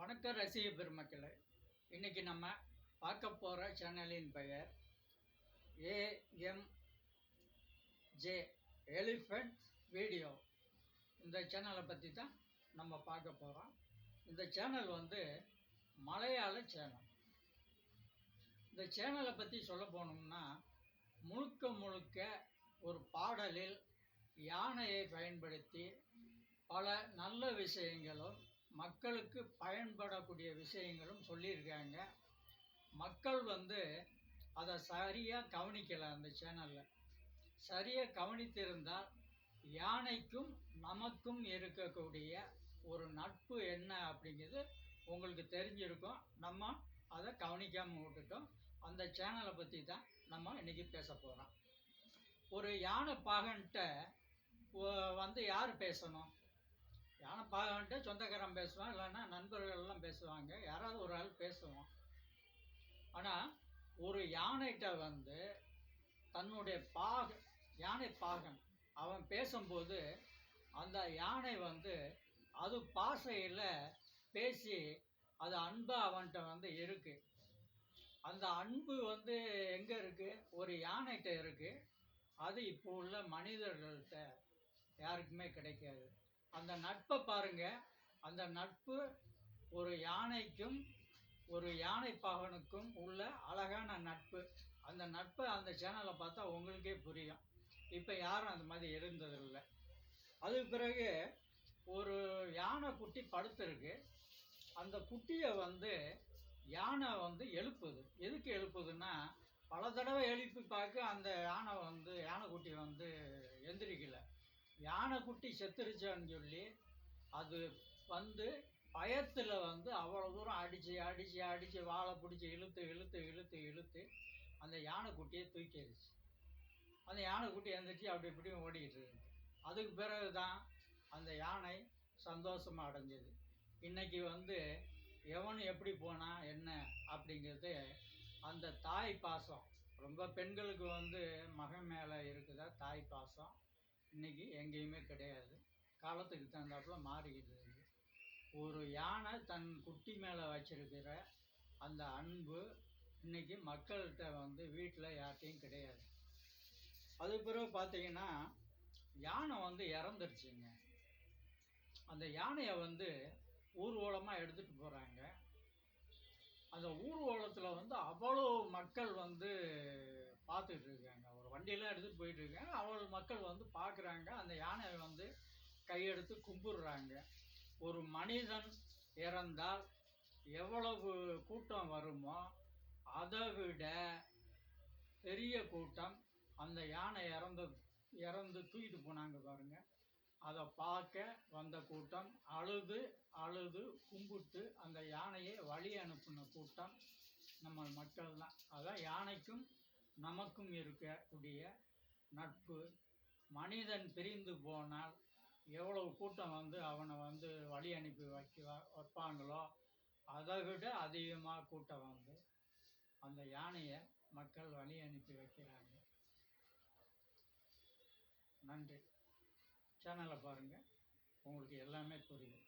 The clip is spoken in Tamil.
வணக்கம் ரசிக பெருமக்களே. இன்றைக்கி நம்ம பார்க்க போகிற சேனலின் பெயர் ஏஎம்ஜே எலிஃபண்ட் வீடியோ. இந்த சேனலை பற்றி தான் நம்ம பார்க்க போகிறோம். இந்த சேனல் மலையாள சேனல். இந்த சேனலை பற்றி சொல்ல போனோம்னா முழுக்க ஒரு பாடலில் யானையை பயன்படுத்தி பல நல்ல விஷயங்களும் மக்களுக்கு பயன்படக்கூடிய விஷயங்களும் சொல்லியிருக்காங்க. மக்கள் அதை சரியாக கவனிக்கலை. அந்த சேனலில் சரியாக கவனித்திருந்தால் யானைக்கும் நமக்கும் இருக்கக்கூடிய ஒரு நட்பு என்ன அப்படிங்கிறது உங்களுக்கு தெரிஞ்சிருக்கும். நம்ம அதை கவனிக்காமல் விட்டுட்டோம். அந்த சேனலை பற்றி தான் நம்ம இன்றைக்கி பேச போகிறோம். ஒரு யானை பாகன்கிட்ட யார் பேசணும்? யானை பாகன்ட்டு சொந்தக்காரன் பேசுவான், இல்லைன்னா நண்பர்கள்லாம் பேசுவாங்க, யாராவது ஒரு ஆள் பேசுவான். ஆனால் ஒரு யானைகிட்ட தன்னுடைய யானை பாகன் அவன் பேசும்போது அந்த யானை அது பாசையில் பேசி அது அன்பாக அவன்கிட்ட இருக்குது. அந்த அன்பு எங்கே இருக்குது? ஒரு யானைகிட்ட இருக்குது. அது இப்போ உள்ள மனிதர்கள்ட்ட யாருக்குமே கிடைக்காது. அந்த நட்பை பாருங்கள். அந்த நட்பு ஒரு யானைக்கும் ஒரு யானை பாகனுக்கும் உள்ள அழகான நட்பு. அந்த நட்பை அந்த சேனலை பார்த்தா உங்களுக்கே புரியும். இப்போ யாரும் அந்த மாதிரி இருந்ததில்லை. அதுக்கு பிறகு ஒரு யானை குட்டி படுத்துருக்கு. அந்த குட்டியை யானை எழுப்புது. எதுக்கு எழுப்புதுன்னா, பல தடவை எழுப்பி பார்க்க அந்த யானைக்குட்டி எந்திரிக்கலை. யானைக்குட்டி செத்துருச்சான்னு சொல்லி அது பயத்தில் அவ்வளோ தூரம் அடித்து வாழை பிடிச்சி இழுத்து அந்த யானைக்குட்டியை தூக்கிடுச்சு. அந்த யானைக்குட்டி எந்திரிச்சு அப்படி இப்படியும் ஓடிக்கிட்டு இருக்குது. அதுக்கு பிறகு தான் அந்த யானை சந்தோஷமாக அடைஞ்சது. இன்றைக்கி எவன் எப்படி போனால் என்ன அப்படிங்கிறது அந்த தாய் பாசம். ரொம்ப பெண்களுக்கு மகன் மேலே இருக்குதா தாய் பாசம் இன்றைக்கி எங்கேயுமே கிடையாது. காலத்துக்கு தகுந்தாப்புல மாறிக்கிட்டு இருக்குது. ஒரு யானை தன் குட்டி மேலே வச்சிருக்கிற அந்த அன்பு இன்றைக்கி மக்கள்கிட்ட வீட்டில் யார்கிட்டையும் கிடையாது. அது பிறகு பார்த்தீங்கன்னா யானை இறந்துருச்சுங்க. அந்த யானையை ஊர்வலமாக எடுத்துகிட்டு போகிறாங்க. அந்த ஊர்வலத்தில் அவ்வளோ மக்கள் பார்த்துட்டு இருக்காங்க. ஒரு வண்டியெலாம் எடுத்துகிட்டு போயிட்டுருக்காங்க. அவ்வளோ மக்கள் பார்க்குறாங்க. அந்த யானையை கையெடுத்து கும்பிடுறாங்க. ஒரு மனிதன் இறந்தால் எவ்வளவு கூட்டம் வருமோ அதை விட பெரிய கூட்டம் அந்த யானை இறந்து தூக்கிட்டு போனாங்க பாருங்கள். அதை பார்க்க வந்த கூட்டம் அழுது கும்பிட்டு அந்த யானையை வழி அனுப்பின கூட்டம் நம்ம மக்கள் தான். அதான் யானைக்கும் நமக்கும் இருக்கக்கூடிய நட்பு. மனிதன் பிரிந்து போனால் எவ்வளவு கூட்டம் அவனை வழி அனுப்பி வைப்பாங்களோ அதை விட அதிகமாக கூட்டம் அந்த யானையை மக்கள் வழி அனுப்பி வைக்கிறாங்க. நன்றி. சேனலை பாருங்கள், உங்களுக்கு எல்லாமே புரியும்.